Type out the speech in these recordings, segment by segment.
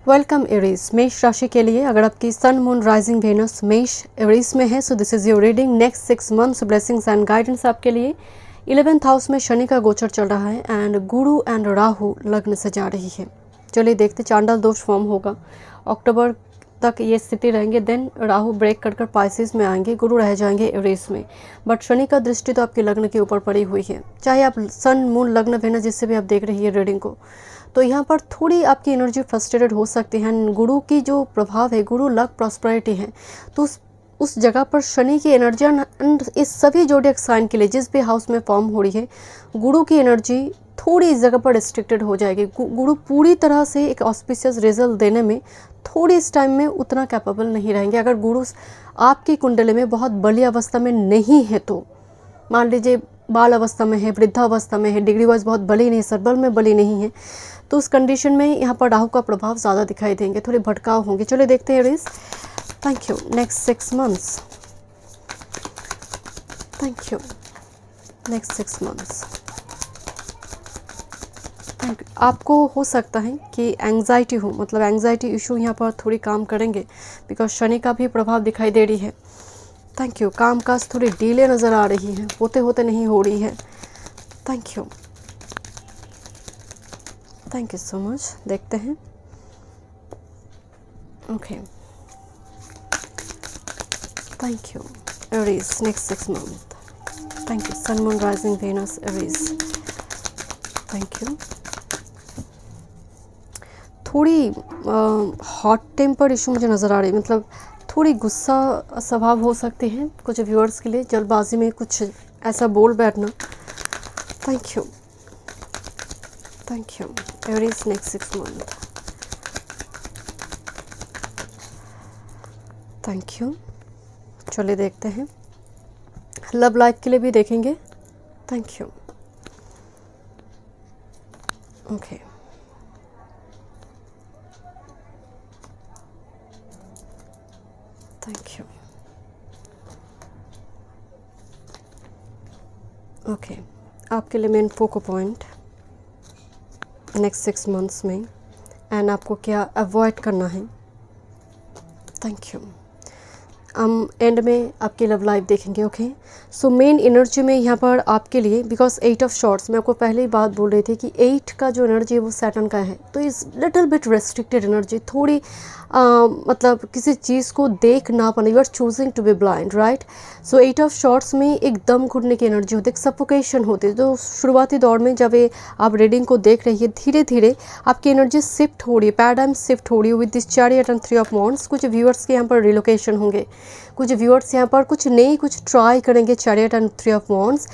Welcome Aries. मेष राशि के लिए अगर आपकी सन मून राइजिंग वेनस मेष एरीज में है, so this is your reading next 6 months blessings and guidance आपके लिए। 11th हाउस में शनि का गोचर चल रहा है एंड गुरु एंड राहु लग्न से जा रही है। चलिए देखते, चांडाल दोष फॉर्म होगा, अक्टूबर तक ये स्थिति रहेंगे, देन राहु ब्रेक कर पाइसिस में आएंगे, गुरु रह जाएंगे एरीज में। बट शनि का दृष्टि तो आपके लग्न के ऊपर पड़ी हुई है, चाहे आप सन मून लग्न वेनस जिससे भी आप देख रही है रीडिंग को, तो यहाँ पर थोड़ी आपकी एनर्जी फ्रस्ट्रेटेड हो सकती है। गुरु की जो प्रभाव है, गुरु लक प्रॉस्पेरिटी है, तो उस जगह पर शनि की एनर्जी एंड इस सभी जोडियक साइन के लिए जिस भी हाउस में फॉर्म हो रही है, गुरु की एनर्जी थोड़ी इस जगह पर रिस्ट्रिक्टेड हो जाएगी। गुरु पूरी तरह से एक ऑस्पिशियस रिजल्ट देने में थोड़ी इस टाइम में उतना कैपेबल नहीं रहेंगे। अगर गुरु आपकी कुंडली में बहुत बली अवस्था में नहीं है, तो मान लीजिए बाल अवस्था में है, वृद्धावस्था में है, डिग्री वाइज बहुत बली नहीं, सरबल में बली नहीं है, तो उस कंडीशन में यहाँ पर राहु का प्रभाव ज़्यादा दिखाई देंगे, थोड़े भटकाव होंगे। चलिए देखते हैं Aries. Thank you. Next 6 months, thank you. Next 6 months, thank you. आपको हो सकता है कि एंग्जाइटी हो, मतलब एंग्जाइटी इशू यहाँ पर थोड़ी काम करेंगे, बिकॉज शनि का भी प्रभाव दिखाई दे रही है। Thank you. काम काज थोड़ी डीले नज़र आ रही है, होते होते नहीं हो रही है। Thank you, thank you so much. देखते हैं। Okay, thank you. Aries next 6 month, thank you. Sun moon rising Venus Aries, thank you. थोड़ी हॉट टेम्पर इशू मुझे नज़र आ रही है, मतलब थोड़ी गुस्सा स्वभाव हो सकती है कुछ व्यूअर्स के लिए, जल्दबाजी में कुछ ऐसा बोल बैठना। Thank you, thank you. Aries next 6 month, thank you. चलिए देखते हैं, लव लाइफ के लिए भी देखेंगे। Thank you. Okay, thank you. Okay, आपके लिए main focal point next 6 months में एंड आपको क्या अवॉइड करना है। Thank you. हम एंड में आपकी लव लाइफ देखेंगे। ओके, सो मेन एनर्जी में यहाँ पर आपके लिए, बिकॉज 8 ऑफ शॉर्ट्स, मैं आपको पहले ही बात बोल रही थी कि 8 का जो एनर्जी है वो सैटर्न का है, तो इस लिटिल बिट रेस्ट्रिक्टेड एनर्जी, थोड़ी मतलब किसी चीज़ को देख ना पाना, you are choosing to be blind, right. So 8 of swords में एक दम घुटने की एनर्जी होती है, एक सफोकेशन होती है। तो शुरुआती दौर में जब ये आप रीडिंग को देख रही है, धीरे धीरे आपकी एनर्जी शिफ्ट हो रही है, पैराडाइम शिफ्ट हो रही है with this chariot and 3 of wands. कुछ व्यूअर्स के यहाँ पर रिलोकेशन होंगे, कुछ व्यूअर्स यहाँ पर कुछ नई कुछ ट्राई करेंगे, chariot and 3 of wands.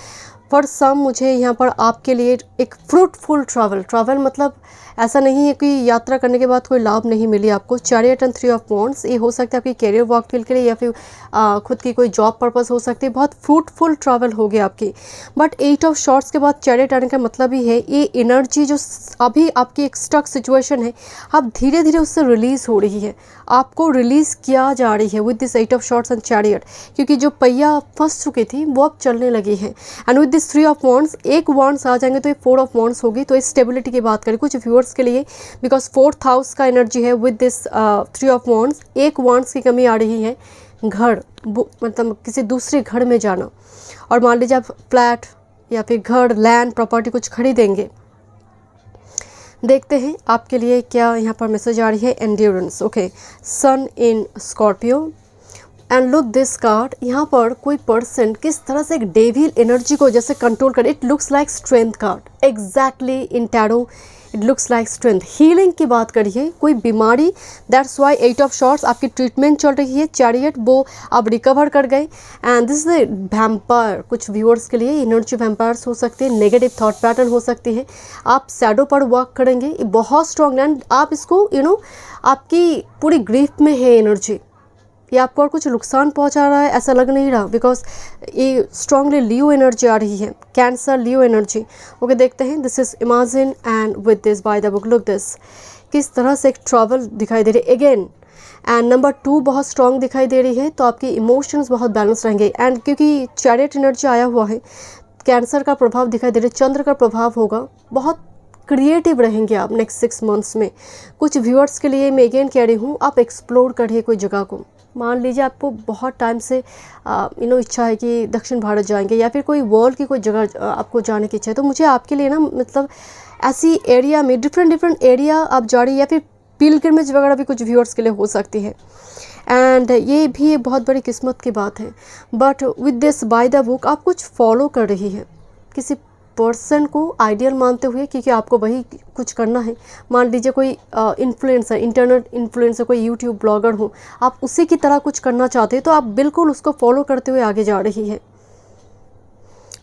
For some मुझे यहाँ पर आपके लिए एक फ्रूटफुल ट्रैवल मतलब ऐसा नहीं है कि यात्रा करने के बाद कोई लाभ नहीं मिली आपको। चैरियट एंड 3 ऑफ वांड्स, ये हो सकता है आपकी कैरियर वर्क फील्ड के लिए या फिर खुद की कोई जॉब पर्पस हो सकती है, बहुत फ्रूटफुल ट्रैवल होगी आपकी। बट 8 ऑफ शॉर्ट्स के बाद चैरियट आने का मतलब ही है ये एनर्जी जो अभी आपकी एक स्टक सिचुएशन है, अब धीरे धीरे उससे रिलीज़ हो रही है, आपको रिलीज़ किया जा रही है with this 8 of swords and chariot, क्योंकि जो पहिया फंस चुकी थी वो अब चलने लगी है। And with this 3 of wands, एक वांड्स आ जाएंगे तो ये 4 ऑफ वांड्स होगी। तो इस स्टेबिलिटी की बात करें कुछ व्यूअर्स के लिए, बिकॉज 4th हाउस का एनर्जी है विद दिस 3 ऑफ वांड्स, एक वांड्स की कमी आ रही है, घर मतलब किसी दूसरे घर में जाना, और मान लीजिए आप फ्लैट या फिर घर, लैंड, प्रॉपर्टी कुछ खरीदेंगे। देखते हैं आपके लिए क्या यहाँ पर मैसेज आ रही है। Endurance, okay, sun in Scorpio and look this card. यहाँ पर कोई पर्सन किस तरह से एक डेविल एनर्जी को जैसे कंट्रोल करे, it looks like strength card, exactly in tarot it looks like strength. Healing की बात करिए, कोई बीमारी, दैट्स वाई 8 ऑफ शॉर्ट्स, आपकी ट्रीटमेंट चल रही है। चैरियट, वो आप रिकवर कर गए। एंड दिस इज वैम्पायर, कुछ व्यूअर्स के लिए एनर्जी वैम्पायर्स हो सकती है, नेगेटिव थॉट पैटर्न हो सकती है, आप शैडो पर वर्क करेंगे, ये बहुत स्ट्रॉन्ग एंड आप इसको आपकी पूरी ग्रीफ में है एनर्जी, ये आपको और कुछ नुकसान पहुंचा रहा है ऐसा लग नहीं रहा, बिकॉज ये स्ट्रांगली लियो एनर्जी आ रही है, कैंसर लियो एनर्जी। ओके, देखते हैं। This is imagine and with this by the book, look this, किस तरह से एक ट्रैवल दिखाई दे रही है अगेन। एंड नंबर 2 बहुत स्ट्रांग दिखाई दे रही है, तो आपके इमोशंस बहुत बैलेंस रहेंगे। एंड क्योंकि चैरियट एनर्जी आया हुआ है, कैंसर का प्रभाव दिखाई दे रहा है, चंद्र का प्रभाव होगा, बहुत क्रिएटिव रहेंगे आप नेक्स्ट 6 मंथ्स में। कुछ व्यूअर्स के लिए मैं अगेन कह रही हूँ, आप एक्सप्लोर करिए कोई जगह को। मान लीजिए आपको बहुत टाइम से इच्छा है कि दक्षिण भारत जाएंगे या फिर कोई वर्ल्ड की कोई जगह आपको जाने की इच्छा है, तो मुझे आपके लिए ना मतलब ऐसी एरिया में डिफरेंट एरिया आप जा रही, या फिर पिलग्रिमेज वगैरह भी कुछ व्यूअर्स के लिए हो सकती है। एंड ये भी एक बहुत बड़ी किस्मत की बात है। But with this by the book आप कुछ फॉलो कर रही है, किसी पर्सन को आइडियल मानते हुए, क्योंकि आपको वही कुछ करना है। मान लीजिए कोई इन्फ्लुएंसर, इंटरनेट इन्फ्लुएंसर, कोई यूट्यूब ब्लॉगर हो, आप उसी की तरह कुछ करना चाहते हैं, तो आप बिल्कुल उसको फॉलो करते हुए आगे जा रही है।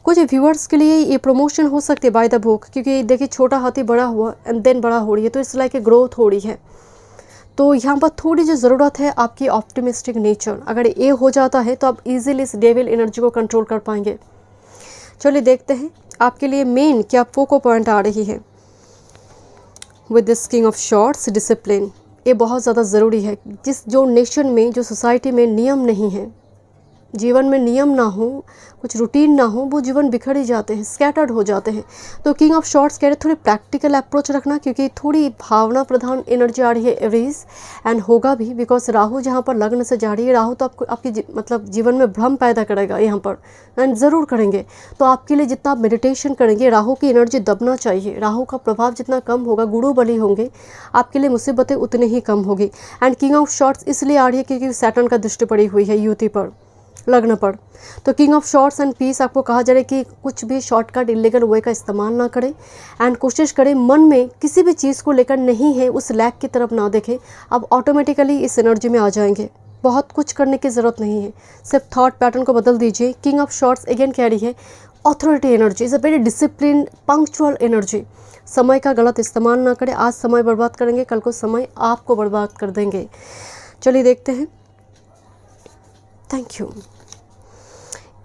कुछ व्यूअर्स के लिए ये प्रमोशन हो सकती है बाय द बुक, क्योंकि देखिए छोटा हाथी बड़ा हुआ एंड देन बड़ा हो रही है, तो इस लाइक ग्रोथ हो रही है। तो यहाँ पर थोड़ी जो ज़रूरत है आपकी ऑप्टिमिस्टिक नेचर, अगर ये हो जाता है तो आप इजीली इस डेविल एनर्जी को कंट्रोल कर पाएंगे। चलिए देखते हैं आपके लिए मेन क्या फोको पॉइंट आ रही है। With this king of shorts, discipline, ये बहुत ज़्यादा ज़रूरी है। जो नेशन में, जो सोसाइटी में नियम नहीं है, जीवन में नियम ना हो, कुछ रूटीन ना हो, वो जीवन बिखर ही जाते हैं, स्कैटर्ड हो जाते हैं। तो किंग ऑफ शॉर्ट्स कह रहे थोड़ी प्रैक्टिकल अप्रोच रखना, क्योंकि थोड़ी भावना प्रधान एनर्जी आ रही है एरीज, एंड होगा भी बिकॉज राहु जहाँ पर लग्न से जा रही है, राहु तो आपको आपकी मतलब जीवन में भ्रम पैदा करेगा यहाँ पर, एंड ज़रूर करेंगे। तो आपके लिए जितना आप मेडिटेशन करेंगे, राहु की एनर्जी दबना चाहिए, राहु का प्रभाव जितना कम होगा, गुरु बली होंगे, आपके लिए मुसीबतें उतनी ही कम होगी। एंड किंग ऑफ शॉर्ट्स इसलिए आ रही है क्योंकि सैटर्न का दृष्टि पड़ी हुई है युति पर, लग्न पर। तो king of swords and peace आपको कहा जा रहा है कि कुछ भी शॉर्टकट इलीगल वे का इस्तेमाल ना करें, एंड कोशिश करें मन में किसी भी चीज़ को लेकर नहीं है उस लैक की तरफ ना देखें, आप ऑटोमेटिकली इस एनर्जी में आ जाएंगे। बहुत कुछ करने की ज़रूरत नहीं है, सिर्फ थॉट पैटर्न को बदल दीजिए। किंग ऑफ शॉर्ट्स अगेन कह रही है authority energy, is a very discipline punctual energy. समय का गलत इस्तेमाल ना करें, आज समय बर्बाद करेंगे, कल को समय आपको बर्बाद कर देंगे। चलिए देखते हैं। Thank you.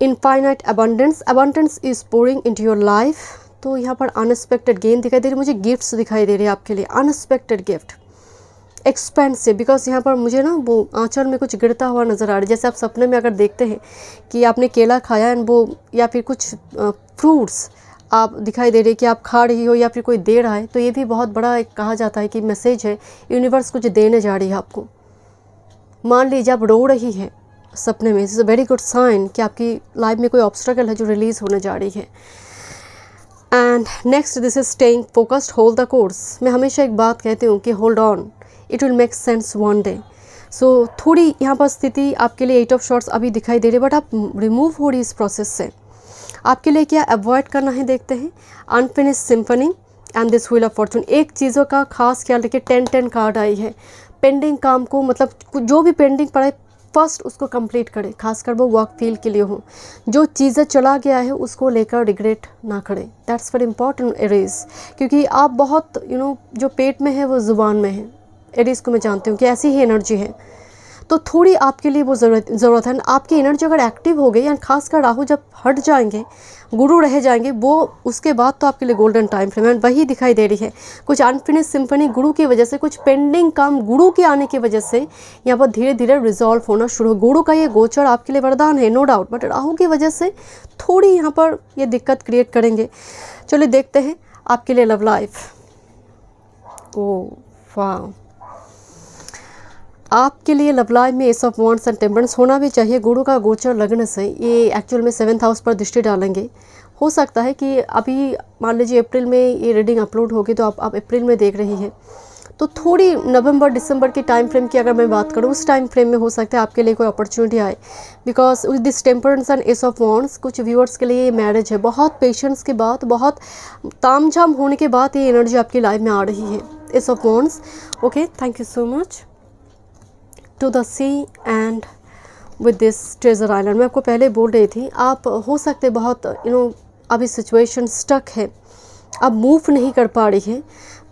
Infinite abundance, abundance is pouring into your life. तो यहाँ पर अनएक्सपेक्टेड गेन दिखाई दे रही है, मुझे गिफ्ट्स दिखाई दे रहे हैं आपके लिए, अनएक्सपेक्टेड गिफ्ट, एक्सपेंसिव, बिकॉज यहाँ पर मुझे ना वो आंचल में कुछ गिरता हुआ नज़र आ रहा है। जैसे आप सपने में अगर देखते हैं कि आपने केला खाया एंड वो, या फिर कुछ फ्रूट्स आप दिखाई दे रही है कि आप खा रही हो या फिर कोई दे रहा है, तो ये भी बहुत बड़ा एक कहा जाता है कि मैसेज है, यूनिवर्स कुछ देने जा रही है आपको। मान लीजिए आप रो रही है सपने में, is a very good sign कि आपकी लाइफ में कोई ऑब्स्टेकल है जो रिलीज़ होने जा रही है। And next, this is staying focused, hold the course. मैं हमेशा एक बात कहती हूँ कि hold on, it will make sense one day. So थोड़ी यहाँ पर स्थिति आपके लिए 8 ऑफ शॉर्ट्स अभी दिखाई दे रही है, बट आप रिमूव हो रही इस प्रोसेस से। आपके लिए क्या अवॉइड करना है देखते हैं। Unfinished symphony and this wheel of Fortune, एक चीज़ों का खास ख्याल रखिए। 10-10 कार्ड आई है, पेंडिंग काम को, मतलब जो भी पेंडिंग पड़ा है फर्स्ट उसको कंप्लीट करें, खासकर वो वर्क फील्ड के लिए हो। जो चीज़ें चला गया है उसको लेकर रिग्रेट ना करें, दैट्स वेरी इंपॉर्टेंट एरीज, क्योंकि आप बहुत जो पेट में है वो ज़ुबान में है। एरीज को मैं जानती हूँ कि ऐसी ही एनर्जी है, तो थोड़ी आपके लिए वो ज़रूरत है। आपकी एनर्जी अगर एक्टिव हो गई, एंड खासकर राहु जब हट जाएंगे, गुरु रह जाएंगे, वो उसके बाद तो आपके लिए गोल्डन टाइम फ्रेम है, वही दिखाई दे रही है। कुछ अनफिनिश सिम्फनी गुरु की वजह से, कुछ पेंडिंग काम गुरु के आने की वजह से यहाँ पर धीरे धीरे रिजॉल्व होना शुरू हो। गुरु का ये गोचर आपके लिए वरदान है, नो डाउट, बट राहु की वजह से थोड़ी यहाँ पर ये दिक्कत क्रिएट करेंगे। चलिए देखते हैं आपके लिए लव लाइफ। ओ वाह, आपके लिए लव लाइफ में S of wands and temperance होना भी चाहिए। गुरु का गोचर लगने से ये एक्चुअल में 7th हाउस पर दृष्टि डालेंगे। हो सकता है कि अभी मान लीजिए अप्रैल में ये रीडिंग अपलोड होगी, तो आप अप्रैल में देख रही है, तो थोड़ी नवंबर दिसंबर की टाइम फ्रेम की अगर मैं बात करूँ, उस टाइम फ्रेम में हो सकता है आपके लिए कोई अपॉर्चुनिटी आए, because with this temperance and S of wands कुछ व्यूअर्स के लिए ये मैरिज है। बहुत पेशेंस के बाद, बहुत तामझाम होने के बाद ये एनर्जी आपकी लाइफ में आ रही है, ace of wands. Okay, thank you so much. To the sea and with this treasure island, मैं आपको पहले बोल रही थी, आप हो सकते बहुत अभी सिचुएशन स्टक है, आप मूव नहीं कर पा रही है,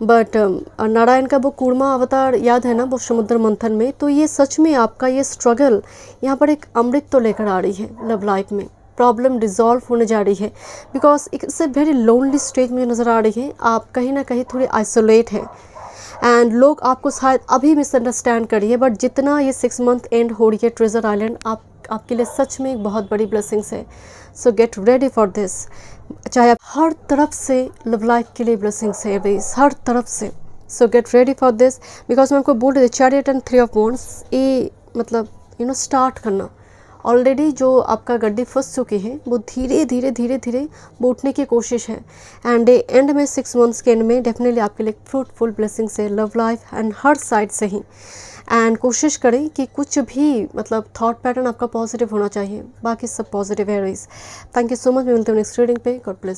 बट नारायण का वो कूर्मा अवतार याद है ना, वो समुद्र मंथन में, तो ये सच में आपका ये स्ट्रगल यहाँ पर एक अमृत तो लेकर आ रही है लव लाइफ में। प्रॉब्लम डिज़ोल्व होने जा रही है, because it's a very lonely stage मुझे नज़र आ रही है। आप कहीं ना कहीं थोड़ी आइसोलेट है, एंड लोग आपको शायद अभी मिसअंडरस्टैंड करिए, बट जितना ये 6 मंथ एंड हो रही है ट्रेजर आइलैंड, आप आपके लिए सच में एक बहुत बड़ी ब्लेसिंग्स है। सो गेट रेडी फॉर दिस। चाहे आप हर तरफ से लव लाइफ के लिए ब्लेसिंग्स है बेस, हर तरफ से। सो get ready for this, because मैं आपको बोल रही थी चैरियट एंड 3 ऑफ वॉन्ड्स, ये मतलब स्टार्ट करना। ऑलरेडी जो आपका गड्डी फंस चुकी है वो धीरे धीरे धीरे धीरे वो उठने की कोशिश है। एंड एंड में 6 मंथ्स के एंड में डेफिनेटली आपके लिए फ्रूटफुल ब्लेसिंग्स है love life and her side से ही। एंड कोशिश करें कि कुछ भी मतलब थॉट पैटर्न आपका पॉजिटिव होना चाहिए, बाकी सब पॉजिटिव है। Thank you so much. मैं मिलती हूँ नेक्स्ट रीडिंग पे। God bless.